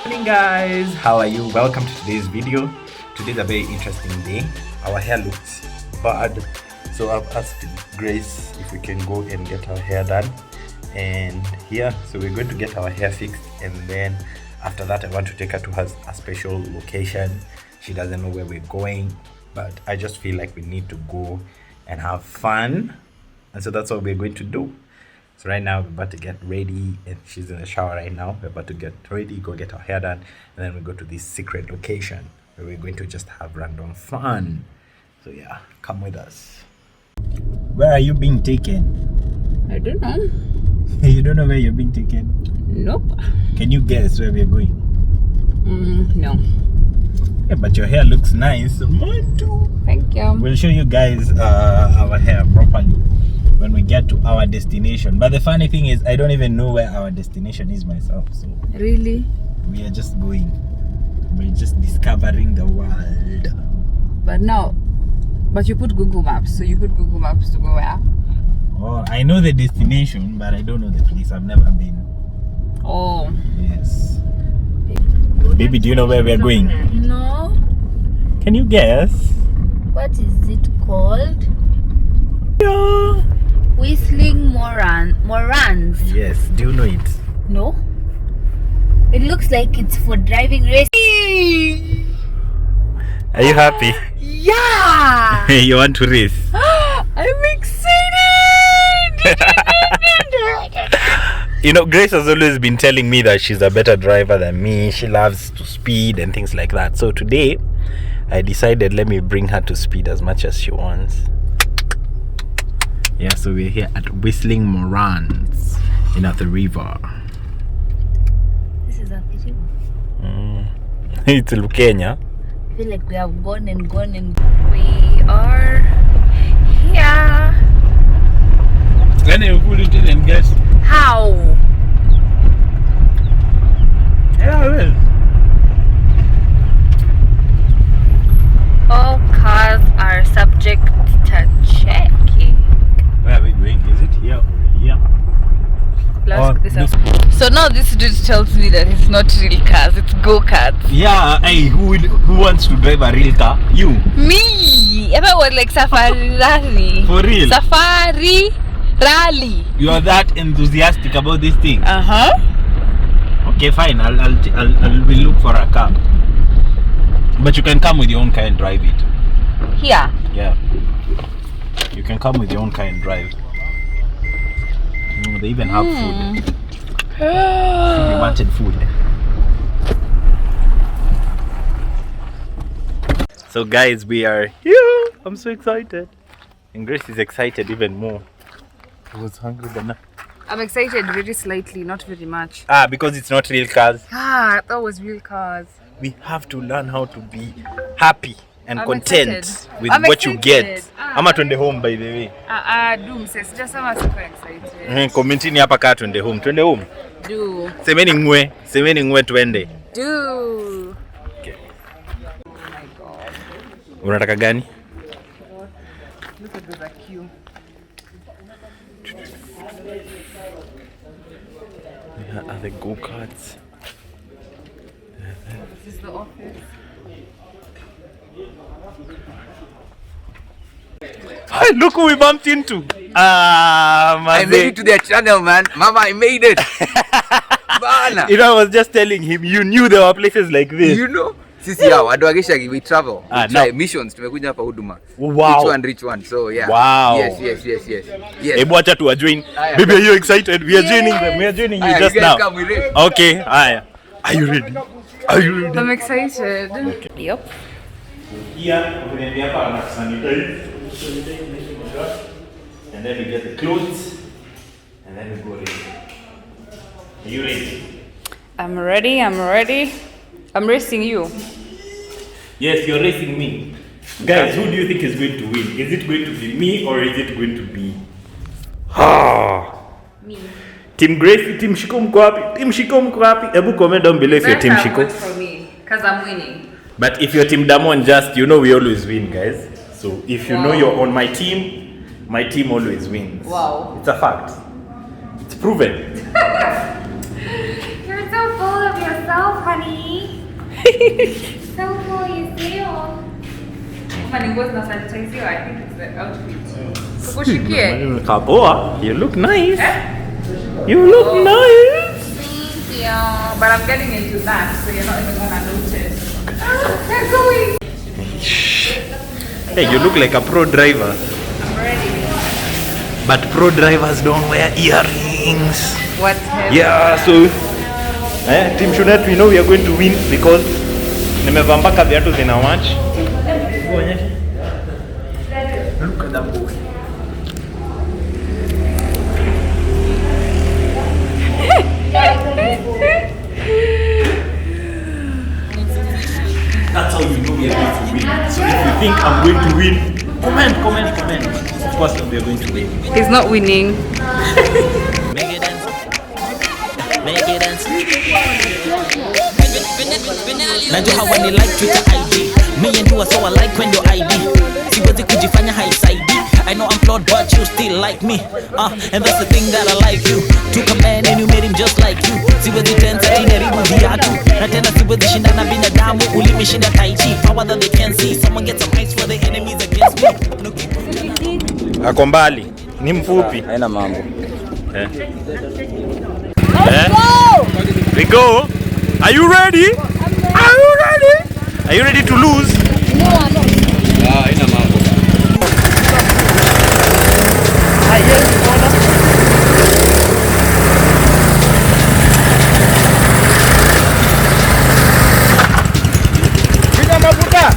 Morning guys, how are you? Welcome to today's video. Today's a very interesting day. Our hair looks bad, so I've asked Grace if we can go and get our hair done. And yeah, so we're going to get our hair fixed, and then after that I want to take her to a special location. She doesn't know where we're going, but I just feel like we need to go and have fun, and so that's what we're going to do. So right now we're about to get ready, and she's in the shower right now. We're about to get ready, go get our hair done, and then we go to this secret location where we're going to just have random fun. So yeah, come with us. Where are you being taken? I don't know. You don't know where you're being taken? Nope. Can you guess where we're going? No. Yeah, but your hair looks nice. Mine too. Thank you. We'll show you guys our hair properly when we get to our destination. But the funny thing is, I don't even know where our destination is myself. So Really? we are just going. We're just discovering the world. But you put Google Maps, so you put Google Maps to go where? Oh, I know the destination, but I don't know the place. I've never been. Oh. Yes. Baby, do you know where we're going? No. Can you guess? What is it called? Yeah. Whistling Morans. Yes. Do you know it? No. It looks like it's for driving race. Are you happy? Yeah. You want to race? I'm excited. You know, Grace has always been telling me that she's a better driver than me. She loves to speed and things like that. So today, I decided let me bring her to speed as much as she wants. Yeah, so we're here at Whistling Morans in the river. This is a pity. It's Kenya. I feel like we have gone and gone and We are here. When you put it in and guess. how? Yeah, well. All cars are subject to checking. Where are we going? Is it here or here? Let's Or this up. So now this dude tells me that it's not real cars, it's go-karts. Yeah, hey, who wants to drive a real car? You. Me! I thought it was like Safari Rally. For real? Safari Rally. You are that enthusiastic about this thing? Okay, fine. I'll will look for a car. But you can come with your own car and drive it. Here. Yeah. You can come with your own car and drive. They even have food. If you wanted food. So guys, we are here. I'm so excited. And Grace is excited even more. I was hungry than I'm excited very slightly, not very much. because it's not real cars. I thought it was real cars. We have to learn how to be happy and I'm content excited. with I'm what you excited. get. Ama twende home by the way. Doom says just I'm super excited. Commentini hapa kaa twende home. Twende home. Do. Semeni ngwe twende. Do. Okay. Oh my god. Unataka gani? Look at the queue. Here are the go-karts. This is the office. Hi, look who we bumped into. I made it to their channel, man. Mama, I made it. Bana. You know, I was just telling him, you knew there were places like this. You know? Sisi hao Adoagesha we travel. We try now. missions. Tumekuja hapa huduma. Wow. Rich one. So yeah. Wow. Yes. Hebu acha tuwajoin. Aya. Baby, are you excited? We are joining them. We are joining you Aya, just you guys now. come, we race. Okay. Aya. Are you ready? Are you ready? I'm excited. Okay. Yep. Here, we're going to sanitize. And then we get the clothes. And then we go ready. Are you ready? I'm ready. I'm racing you. Yes, you're racing me. Guys, who do you think is going to win? Is it going to be me or is it going to be... Me. Team Grace, Team Shiko mko wapi? Team Shiko mko wapi? Ebu comment down below if you're Team Shiko. For me, because I'm winning. But if you're Team Damon, just, you know we always win, guys. So if you know you're on my team always wins. Wow. It's a fact. It's proven. You're so full of yourself, honey. So cool, you still. I think it's the outfit. Tukushikie. Kapoa, you look nice. You look nice. Thank you. But I'm getting into that, so you're not even gonna notice. We're going. Hey, you look like a pro driver. I'm ready. But pro drivers don't wear earrings. What's happening? Yeah, so Team Shunets, we know we are going to win because nimevaa mpaka viatu zina match. Look at that boy. That's how you know we are going to win. So if you think I'm going to win, comment. Of course we are going to win. He's not winning. Make it dance. Make it dance. Najua hawa ni like Twitter ID. Me and you are so alike when your ID. Siwezi kujifanya haisaidi. I know I'm flawed but you still like me. And that's the thing that I like you. Took a man and you made him just like you. Siwezi tensa ineribu viatu. Na tena siwezi shindana binadamu. Ulimishinda tai chi. Power that they can see. Someone get some ice for the enemies against me. Ako mbali, ni mfupi. Haina mambo. Let's go! We go. Are you ready? Are you ready? Are you ready to lose? No, I'm not. Haina mambo. Piga mafuta.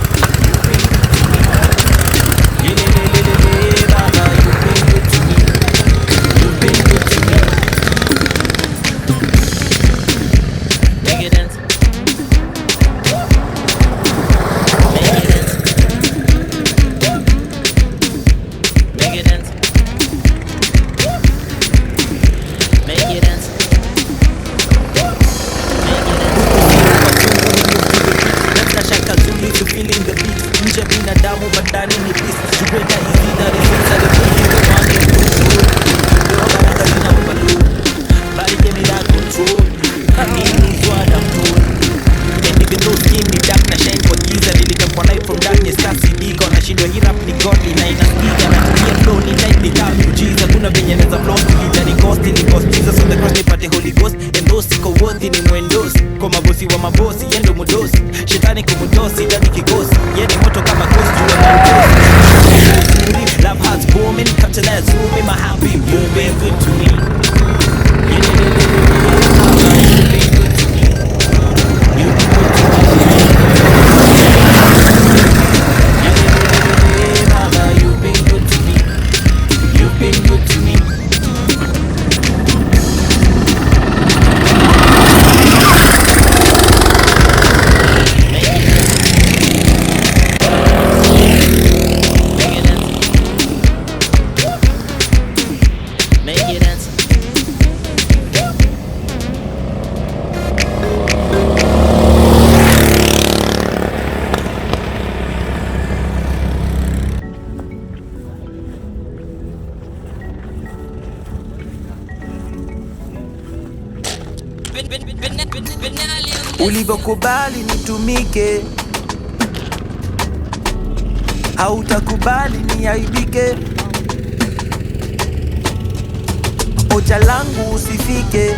Kwa mabosi wa mabosi, yendo mudosi. Shetani kumudosi, dani kikosi. Yeni moto kama kosi, juwa na ukosi. Love hearts booming, captain that zoom in my happy. You've been good to me. You've been good to me. You've been good to me. Mama, you've been good to me. You've been good to me. Ulivyokubali nitumike, hautakubali niaibike. Oja langu usifike,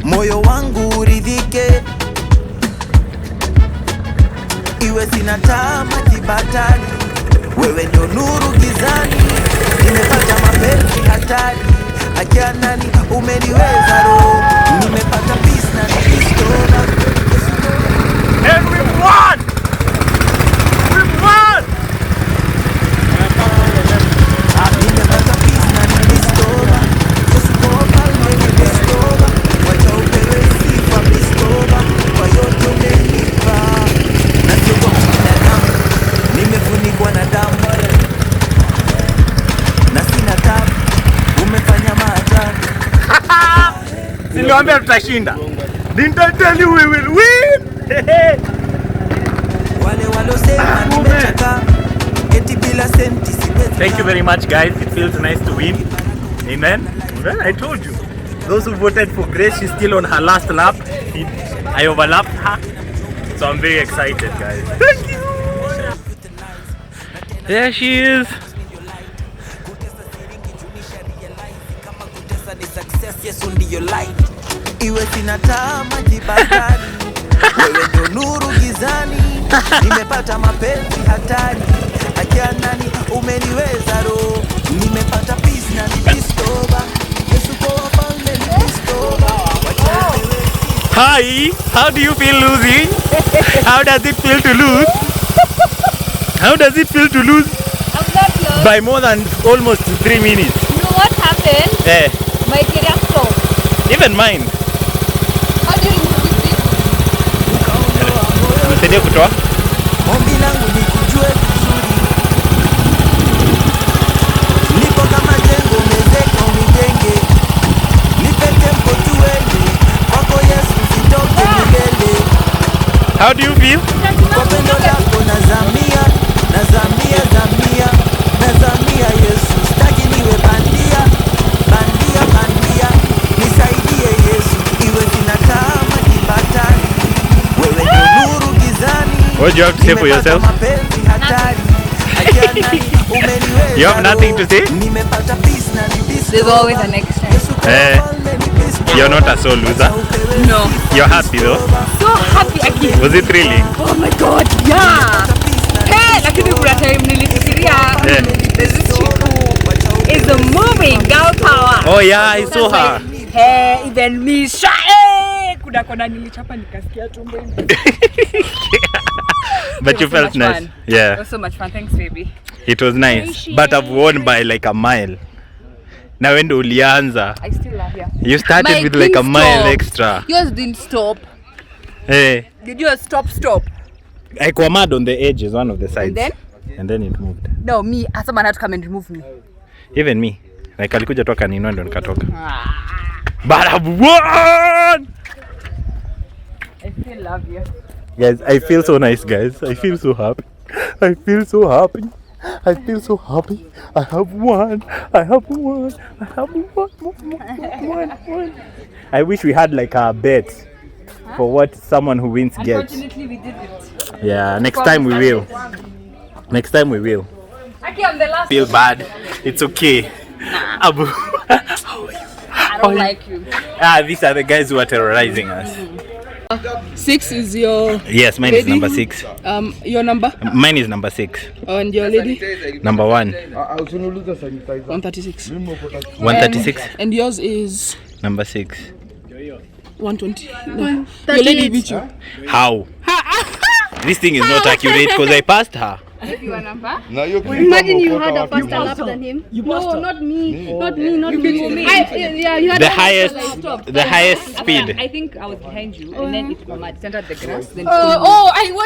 moyo wangu uridhike. Iwe sina tama kibatari, wewe ndio nuru gizani. Nimepata mapenzi hatari, akia nani umeniweza roho. Nimepata peace na nikistola. And we won! We won! Nimepata peace na nikistola. Usikopa nikistola. Wacha upewe sifa kistola. Kwa yote umenipa. Na sio kwa binadamu, nimefunikwa na damu. Na sina tabu, umefanya maajabu. Niliwaambia tutashinda. Didn't I tell you we will win? Wale walosema nimechoka, eti bila senti siwezi. Thank you very much, guys. It feels nice to win. Amen. Well, I told you. Those who voted for Grace, she's still on her last lap. I overlapped her. So I'm very excited, guys. Thank you. There she is. Iwe sina majibadani, wewe ndo nuru gizani, nimepata mapenzi hatari, akia nani umeniweza roho, nimepata peace na nibistoba, Yesu kwa wafalme nibistoba. Hi, how do you feel losing? How does it feel to lose? How does it feel to lose? I'm not close. By more than almost 3 minutes. You know what happened? Eh, My career stopped. even mine. How do you remove this? Nisaidie kutoa. Ombi langu ni kujue vizuri, nipo kama jengo mezeka unijenge, nipe tempo tuende, kwako Yesu sitoke milele. How do you feel? Kwa pendo lako nazamia, nazamia, zamia, nazamia Yesu, sitaki niwe bandia, bandia, bandia, nisaidie Yesu, iwe sina kama kibatari, wewe ndo nuru gizani. What do you have to say for yourself? You have nothing to say? There's always a next time. You're not a soul loser. No. You're happy though. So happy again. Was it thrilling? Oh my god, yeah. Hey, lakini kuna time nilifikiria Yeah. there's this chick who is the moving girl power. Oh yeah, I saw her. Hey, even me shy. Kuna kona nilichapa nikasikia tumbo. But you felt nice. It Yeah, was so much fun. Thanks, baby. it was nice. But I've won by like a mile. Na when ulianza, I still love you. you started Mine with like a didn't mile stop. extra. Yours didn't stop. Hey, Did yours stop? I quammed on the edges, one of the sides. then? And then it moved. No, me. Someone had to come and remove me. Even me. Like alikuja tu akaninua ndo nikatoka. But I've won! I still love you. Guys, I feel so nice, guys. I feel so happy. I feel so happy. I feel so happy. I have won. I have won. I have won. Won. I wish we had like a bet for what someone who wins gets. Unfortunately, we didn't. Yeah, next time we will. Next time we will. Aki, I'm the last. Feel bad. It's okay. Abu. I don't like you. These are the guys who are terrorizing us. 6 is your Yes, mine is number 6. your number Mine is number 6. and your lady Number 1. 136 136. and yours is Number 6. 120. No. Your lady beat you. How? This thing is not accurate because I passed her. Your number? Imagine you had a faster lap than him. No, not me. Not me. Not me. Yeah, you had The a highest, stop. the highest speed. I think I was behind you, and then it entered the grass. Then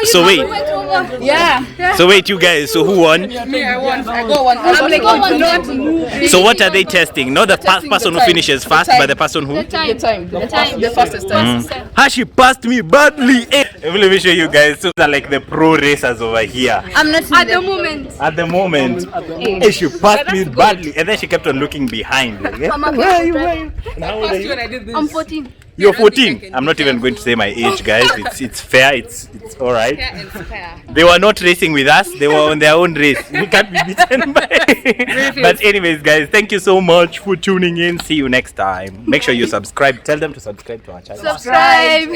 So wait, yeah. so wait, you guys. So who won? Me, I won. I got one. I'm like, Go on, not go move. So what are they testing? Not the person who finishes fast, but the person who. The time. The fastest time. Ha, she passed me badly. Let me show you guys. So these are like the pro racers over here. I'm not At the moment. At the moment, she passed me badly, and then she kept on looking behind. Like, yeah? Where are you? Where are you? And how old are you? I'm 14. You're 14. I'm not even going to say my age, guys. It's fair. It's all right. They were not racing with us. They were on their own race. We can't be beaten by. But anyways, guys, thank you so much for tuning in. See you next time. Make sure you subscribe. Tell them to subscribe to our channel. subscribe.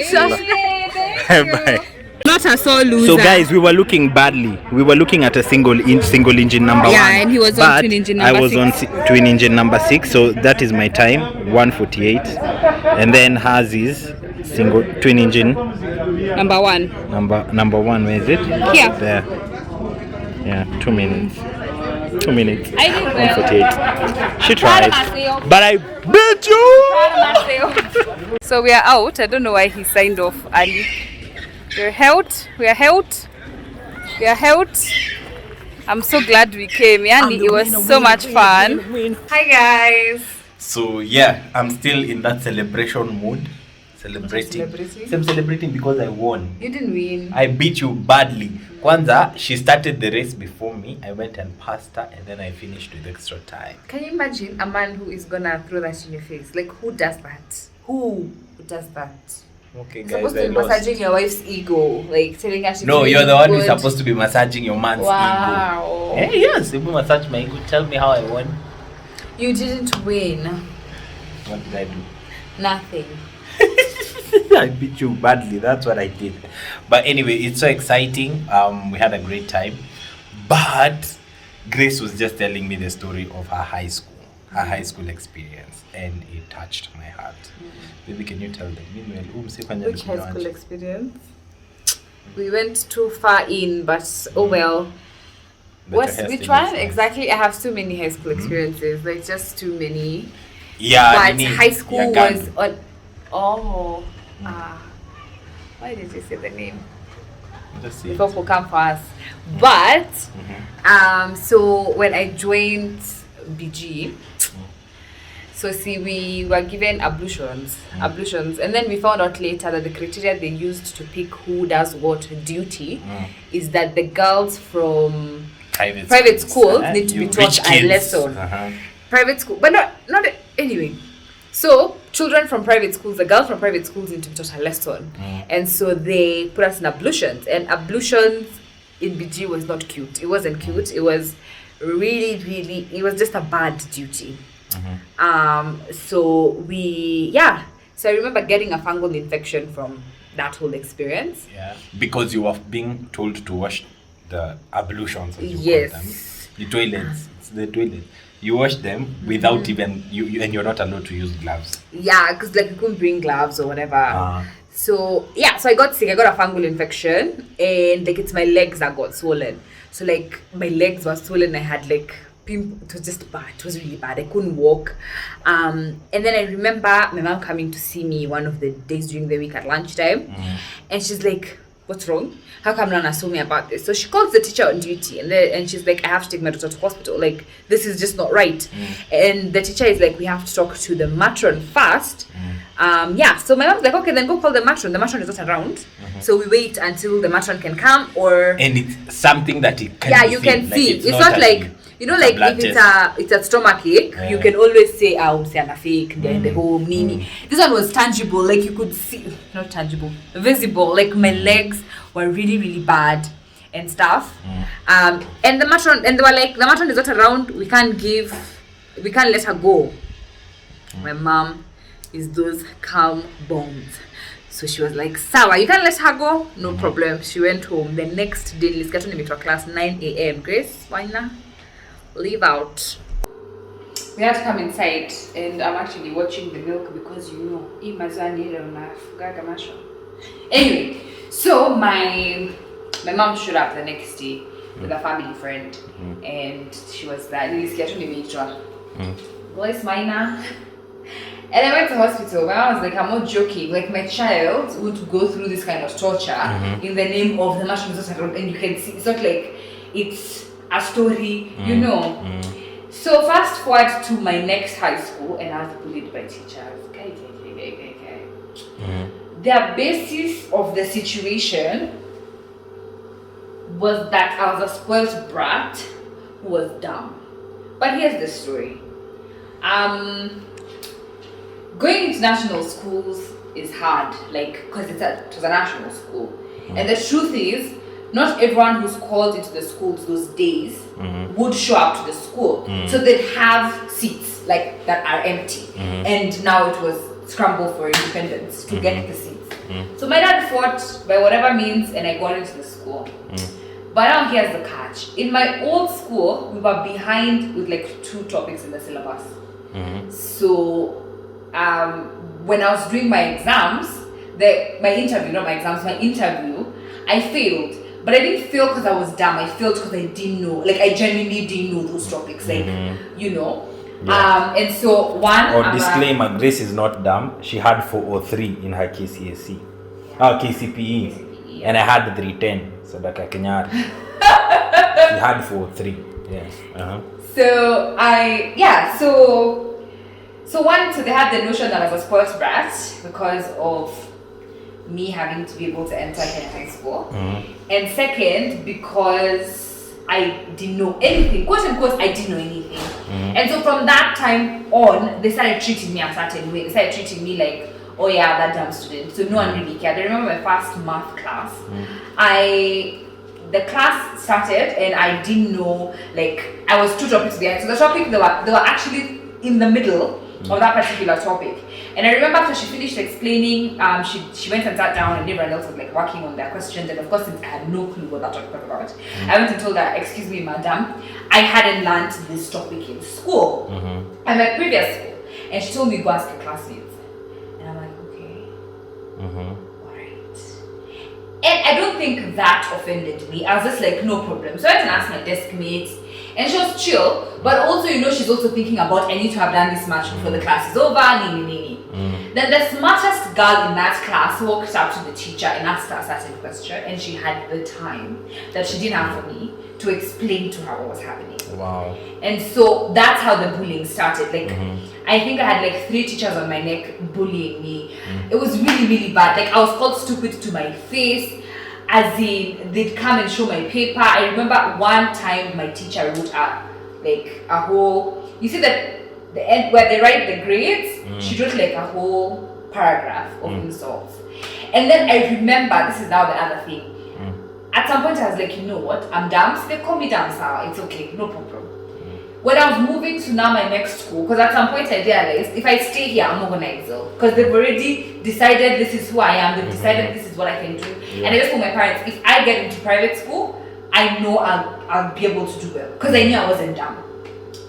Bye. Not a soul loser. So guys, we were looking badly. We were looking at a single engine number 1. Yeah, and he was on But twin engine I number was 6. on twin engine number 6. So that is my time, 1:48. And then hers is single twin engine Number 1. number 1. Where is it? Here. There. Yeah, 2 minutes. 2 minutes. I did well. 1:48. She tried, but I beat you. So we are out. I don't know why he signed off early. We are out. I'm so glad we came. Yani, it was so much fun. Hi guys. So yeah, I'm still in that celebration mood. Celebrating. So I'm celebrating because I won. You didn't win. I beat you badly. Kwanza, she started the race before me. I went and passed her, and then I finished with extra time. Can you imagine a man who is gonna throw that in your face? Like, who does that? Who does that? Okay, You're guys, supposed to I be lost. massaging your wife's ego, like telling her she's No, doing you're the one who's good. supposed to be massaging your man's Wow. ego. Hey, yes, if you massage my ego, tell me how I won. You didn't win. What did I do? Nothing. I beat you badly. That's what I did. But anyway, it's so exciting. We had a great time. But Grace was just telling me the story of her high school experience, and it touched my heart. Maybe can you tell them? Which high school experience? We went too far in, but oh well. Which one exactly? I have too many high school experiences. Like just too many. Yeah, but high school was on. Oh, why did you say the name? People will come for us. But so when I joined BG, so see, we were given ablutions, and then we found out later that the criteria they used to pick who does what duty is that the girls from private schools need to be taught a lesson. Private school, but not anyway. So children from private schools, the girls from private schools need to be taught a lesson, and so they put us in ablutions. And ablutions in BG was not cute. It wasn't cute. It was really, it was just a bad duty. So so I remember getting a fungal infection from that whole experience. Yeah, because you were being told to wash the ablutions, as you yes, call them. The toilets. It's the toilet. You wash them without even you, and you're not allowed to use gloves. Yeah, because like you couldn't bring gloves or whatever. So I got sick. I got a fungal infection, and like it's my legs that got swollen. So like my legs were swollen. I had like it was just bad. It was really bad. I couldn't walk. And then I remember my mom coming to see me one of the days during the week at lunchtime, and she's like, "What's wrong? How come no one has told me about this?" So she calls the teacher on duty, and she's like, "I have to take my daughter to hospital. Like this is just not right." And the teacher is like, "We have to talk to the matron first." So my mom's like, "Okay, then go call the matron. The matron is not around." So we wait until the matron can come, and it's something that it can you can see. It's not like like if it's a stomach ache, you can always say, "Usiana fake, they're in the home, nini." This one was tangible, like you could see, not tangible, visible. Like my legs were really bad and stuff. And the matron, and they were like, "The matron is not around. We can't let her go." My mom is those calm bones. So she was like, "Sawa, you can let her go, no problem." She went home. The next day, let's get to meet her class 9 a.m. Grace, why not? Leave out. We had to come inside, and I'm actually watching the milk because anyway, so my mom showed up the next day with a family friend, and she was there. Voice minor. And I went to hospital. My mom was like, "I'm not joking. Like my child would go through this kind of torture in the name of the matron." And you can see it's not like it's a story, So fast forward to my next high school, and I was bullied by teachers. The basis of the situation was that I was a spoiled brat who was dumb. But here's the story. Going into national schools is hard, like, because it was a national school. And the truth is, not everyone who's called into the schools those days would show up to the school. So they'd have seats like that are empty. And now it was scramble for independence to get the seats. So my dad fought by whatever means, and I got into the school. But now here's the catch. In my old school, we were behind with like 2 topics in the syllabus. So when I was doing my exams, my interview, I failed. But I didn't fail because I was dumb. I failed because I didn't know. Like I genuinely didn't know those topics. Like, Yeah. And so disclaimer, Grace is not dumb. She had 403 in her KCSE. KCPE. And I had 310. So that I can add. She had 403. Yes. So So they had the notion that I was spoiled brat because of me having to be able to enter Kenya high school. And second, because I didn't know anything. Quote unquote, I didn't know anything. And so from that time on, they started treating me a certain way. They started treating me like, oh yeah, that dumb student. So no one really cared. I remember my first math class. The class started and I didn't know, like, I was two topics behind. So the topic, they were actually in the middle of that particular topic. And I remember after she finished explaining, she went and sat down and everyone else was like working on their questions. And of course, since I had no clue what that topic was about, I went and told her, excuse me, madam, I hadn't learned this topic in school, at my previous school. And she told me, go ask your classmates. And I'm like, okay, alright. And I don't think that offended me. I was just like, no problem. So I went and asked my desk mates. And she was chill, but also, she's also thinking about, I need to have done this much before the class is over, Then the smartest girl in that class walked up to the teacher and asked her a certain question, and she had the time that she didn't have for me to explain to her what was happening. Wow. And so that's how the bullying started. Like, I think I had like 3 teachers on my neck bullying me. It was really, really bad. Like, I was called stupid to my face. As in, they'd come and show my paper. I remember one time my teacher wrote a whole, you see that the end where they write the grades, she wrote like a whole paragraph of insults. And then I remember, this is now the other thing. At some point I was like, you know what, I'm dumb, so they call me dumb, so it's okay, no problem. When I was moving to now my next school, because at some point I realized if I stay here, I'm not gonna excel. Because they've already decided this is who I am, they've decided this is what I can do. And I just told my parents, if I get into private school, I know I'll be able to do well. Because I knew I wasn't dumb.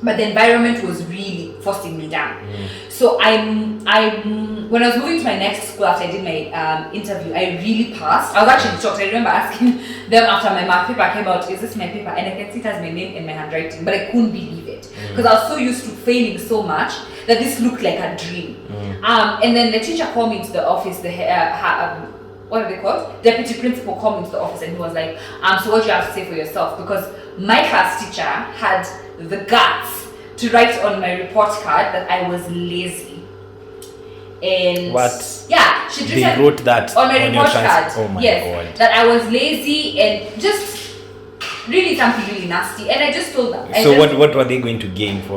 But the environment was really forcing me down. So when I was moving to my next school after I did my interview, I really passed. I was actually shocked. I remember asking them after my math paper came out, is this my paper? And I can see it has my name and my handwriting, but I couldn't believe it. Because I was so used to failing so much that this looked like a dream. And then the teacher called me into the office, what are they called? Deputy principal called me into the office and he was like, so what do you have to say for yourself? Because my class teacher had the guts to write on my report card that I was lazy. And what? Yeah, they wrote that on my report card. Oh my God. That I was lazy and just really something really nasty. And I just told them. So what were they going to gain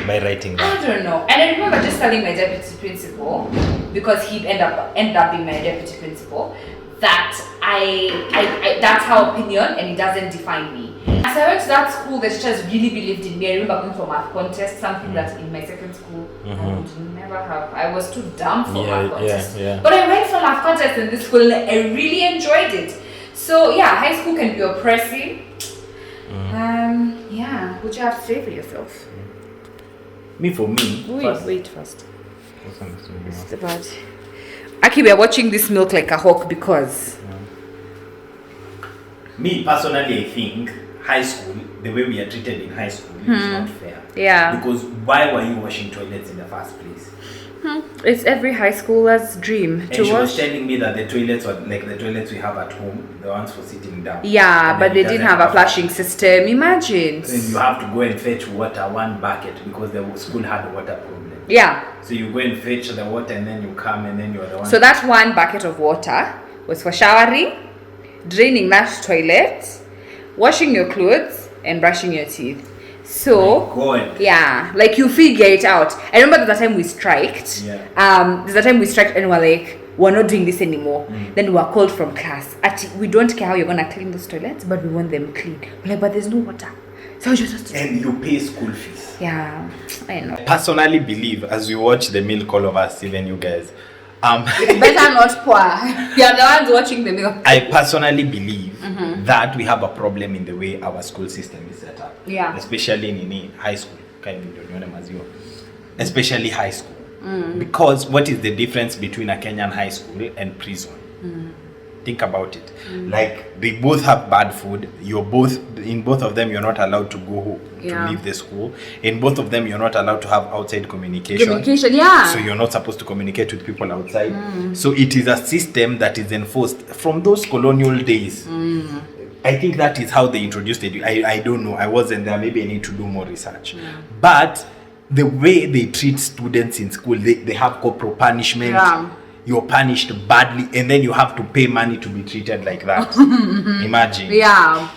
by writing that? I don't know. And I remember just telling my deputy principal, because he'd end up being my deputy principal, that I that's her opinion and it doesn't define me. As I went to that school, the teachers really believed in me. I remember going for math contest, something that in my second school I would never have. I was too dumb for math contest. But I went for math contest in this school and I really enjoyed it. So yeah, high school can be oppressive. What you have to say for yourself? For me. Wait first. It's about. Aki, we are watching this milk like a hawk because. Me personally, I think high school, the way we are treated in high school, is not fair. Yeah. Because why were you washing toilets in the first place? It's every high schooler's dream and she was telling me that the toilets were like the toilets we have at home, the ones for sitting down. Yeah, but they didn't have a flushing system. Imagine. So you have to go and fetch water, 1 bucket, because the school had a water problem. Yeah. So you go and fetch the water and then you come and then you're the one. So that 1 bucket of water was for showering, draining that toilet, washing your clothes, and brushing your teeth. So yeah, like you figure it out. I remember there's a time we striked. There's a time we striked and we're like, we're not doing this anymore. Then we were called from class. We don't care how you're gonna clean those toilets, but we want them clean. We're like, but there's no water. So just and you pay school fees. Yeah, I know. I personally believe, as we watch the milk, all of us, even you guys, it's better not pour. You're the ones watching the milk. I personally believe that we have a problem in the way our school system is set up. Yeah. Especially in high school. Especially high school. Because what is the difference between a Kenyan high school and prison? Think about it. Like, they both have bad food. In both of them, you're not allowed to go home to leave the school. In both of them, you're not allowed to have outside communication. So you're not supposed to communicate with people outside. So it is a system that is enforced from those colonial days. I think that is how they introduced it. I don't know. I wasn't there. Maybe I need to do more research. But the way they treat students in school, they have corporal punishment. Yeah. You're punished badly, and then you have to pay money to be treated like that. Imagine. Yeah.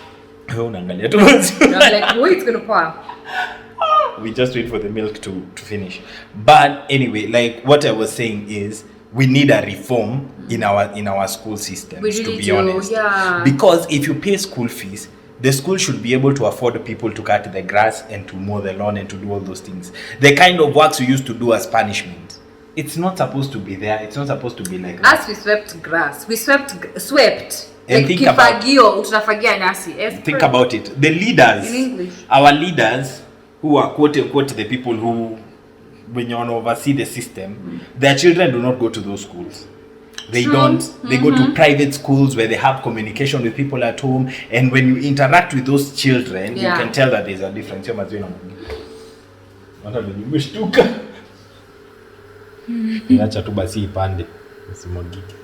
You're like, wait, it's gonna pour. We just wait for the milk to finish. But anyway, like what I was saying is we need a reform in our school systems, really to be do, honest. yeah. Because if you pay school fees, the school should be able to afford people to cut the grass and to mow the lawn and to do all those things. The kind of works we used to do as punishment. It's not supposed to be there. It's not supposed to be like that. As we swept grass, we swept. And like think about it. The leaders, in English, our leaders, who are quote unquote the people who, when you oversee the system, their children do not go to those schools. They don't. They go to private schools where they have communication with people at home, and when you interact with those children, you can tell that there's a difference. Inacha tu basi ipande usimwagike.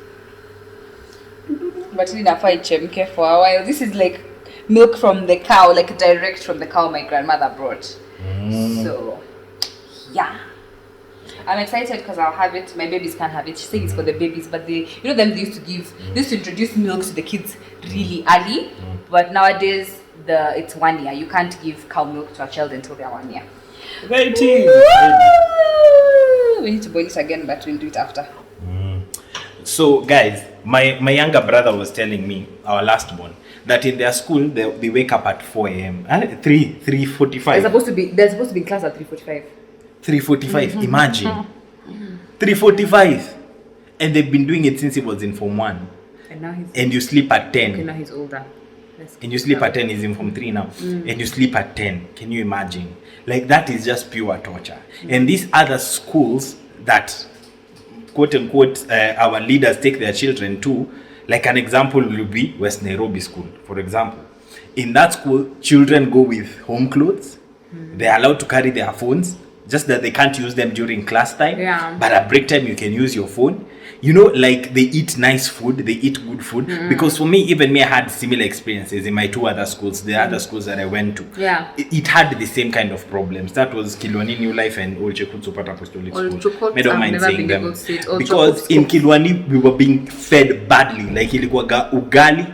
But inafaa ichemke for a while. This is like milk from the cow, like direct from the cow my grandmother brought. So yeah, I'm excited because I'll have it. My babies can't have it. She said it's for the babies, but they used to introduce milk to the kids really early. But nowadays it's 1 year. You can't give cow milk to a child until they're 1 year. We need to boil it again, but we'll do it after. So guys, my younger brother was telling me, our last born, that in their school they wake up at 4 a.m. 3:45. They're supposed to be in class at 3:45. 3:45. Imagine. 3:45, and they've been doing it since he was in Form 1. And you sleep at 10. Okay, now he's older. And you sleep at 10. He's in Form 3 now. And you sleep at 10. Can you imagine? Like, that is just pure torture. And these other schools that, quote unquote, our leaders take their children to, like an example will be West Nairobi School, for example. In that school, children go with home clothes. They're allowed to carry their phones, just that they can't use them during class time. Yeah. But at break time, you can use your phone. You know, like, they eat nice food, they eat good food. Because for me, even me, I had similar experiences in my two other schools, the other schools that I went to. Yeah. It had the same kind of problems. That was Kilwani New Life and Old Chekutsupat Apostolic School. I don't mind saying them. Because in Kilwani, we were being fed badly. Like, ilikuwa ugali,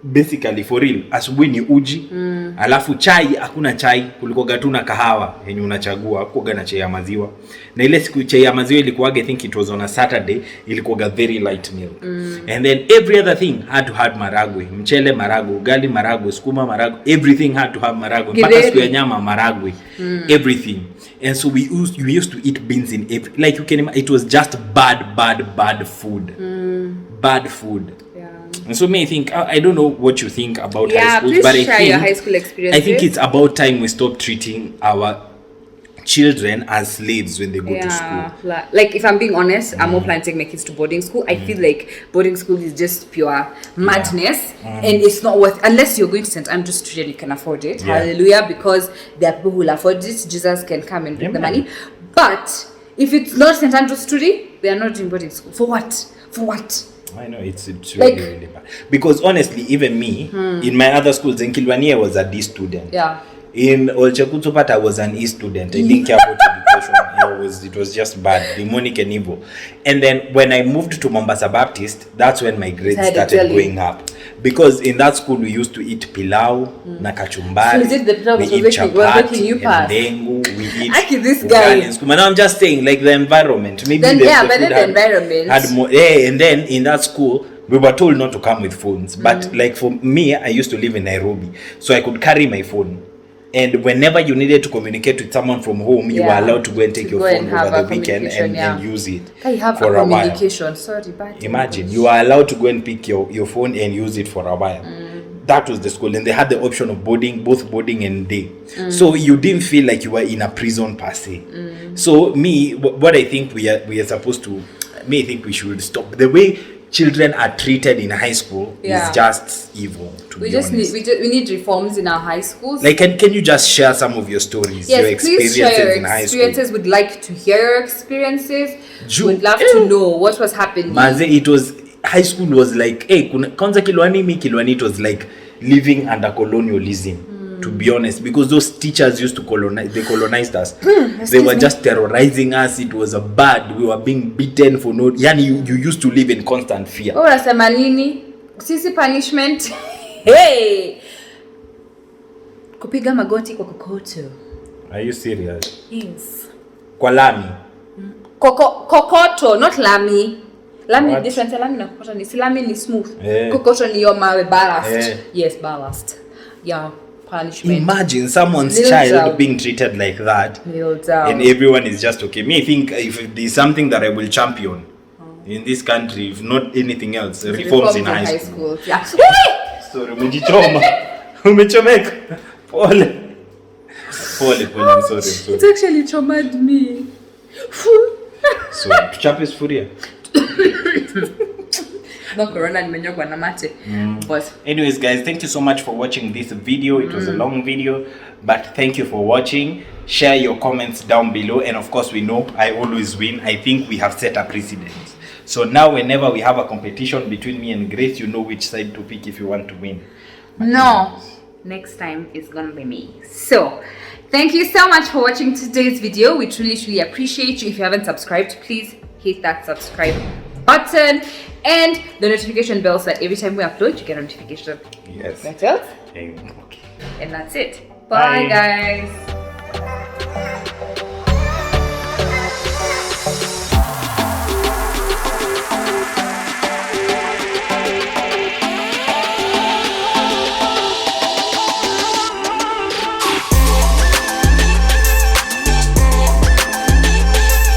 basically, for real. Asubuhi ni uji, alafu chai, hakuna chai, kulikuwa tu na kahawa, yenye unachagua, hakuwa na chai ya maziwa. Na ile siku chai ya maziwa ilikuwa, I think it was on a Saturday, ilikuwa very light milk. And then every other thing had to have maragwe, mchele maragwe, ugali maragwe, skuma maragwe, everything had to have maragwe. Mpaka siku ya nyama maragwe, everything. And so we used to eat beans in every, like you can imagine, it was just bad food. Bad food. And so I think, I don't know what you think about high schools, but I think, your high school experiences. I think it's about time we stop treating our children as slaves when they go to school. Like, if I'm being honest, I'm more planning to take my kids to boarding school. I feel like boarding school is just pure madness, and it's not worth, unless you're going to St. Andrew's Street and you can afford it. Hallelujah, because there are people who will afford it. Jesus can come and bring the money. But if it's not St. Andrew's Street, they are not doing boarding school. For what? I know, it's really, really bad. Because honestly, even me, in my other schools, in Kilwani, I was a D student. Yeah. In Olchekutsupat, I was an E student. I didn't care about education. It was just bad, demonic and evil. And then when I moved to Mombasa Baptist, that's when my grades started going up. Because in that school, we used to eat pilau, na kachumbari, so is it the pilau we eat chapati, and dengu, we eat this guy. And I'm just saying, like, the environment. Maybe then, the environment had more. Yeah, and then in that school, we were told not to come with phones. But like for me, I used to live in Nairobi, so I could carry my phone. And whenever you needed to communicate with someone from home, you were allowed to go and take your phone over the weekend and use it for a while. Sorry, but imagine, you are allowed to go and pick your phone and use it for a while. That was the school, and they had the option of both boarding and day. So you didn't feel like you were in a prison per se. So me, what I think we are supposed to, I think we should stop the way children are treated in high school is just evil. We need reforms in our high schools. Like, can you just share some of your stories, your experiences in high school? Experiences. We'd like to hear your experiences. We'd love to know what was happening. It was, high school was like, hey, Kilwani, it was like living under colonialism. to be honest, because those teachers used to colonized us. They were just terrorizing us. It was a bad. We were being beaten for no. Yani, you used to live in constant fear. Oh, unasema nini? Sisi punishment. Hey! Kupiga magoti kwa kokoto. Are you serious? Yes. Kwa lami. Kokoto, not lami. Lami What? different. Lami na kokoto ni lami ni smooth. Yeah. Kokoto ni your mawe ballast. Yeah. Yes, ballast. Yeah, punishment. Imagine someone's Kneel child down. being treated like that. Kneel down. And everyone is just okay. Me, I think if there's something that I will champion in this country, if not anything else, reforms in high school. Yeah. Sorry, umejichoma. Umechomeka. Pole. Pole, I'm sorry. It actually traumatized me. So, tuchape sufuria. No corona nimenyogwa na mate. But anyways, guys, thank you so much for watching this video. It was a long video, but thank you for watching. Share your comments down below, and of course, we know I always win. I think we have set a precedent. So now whenever we have a competition between me and Grace, you know which side to pick if you want to win. But no, next time it's gonna be me. So thank you so much for watching today's video. We truly appreciate you. If you haven't subscribed, please hit that subscribe button and the notification bell so that every time we upload you get a notification. yes. That's it. Okay. And that's it. Bye. Guys.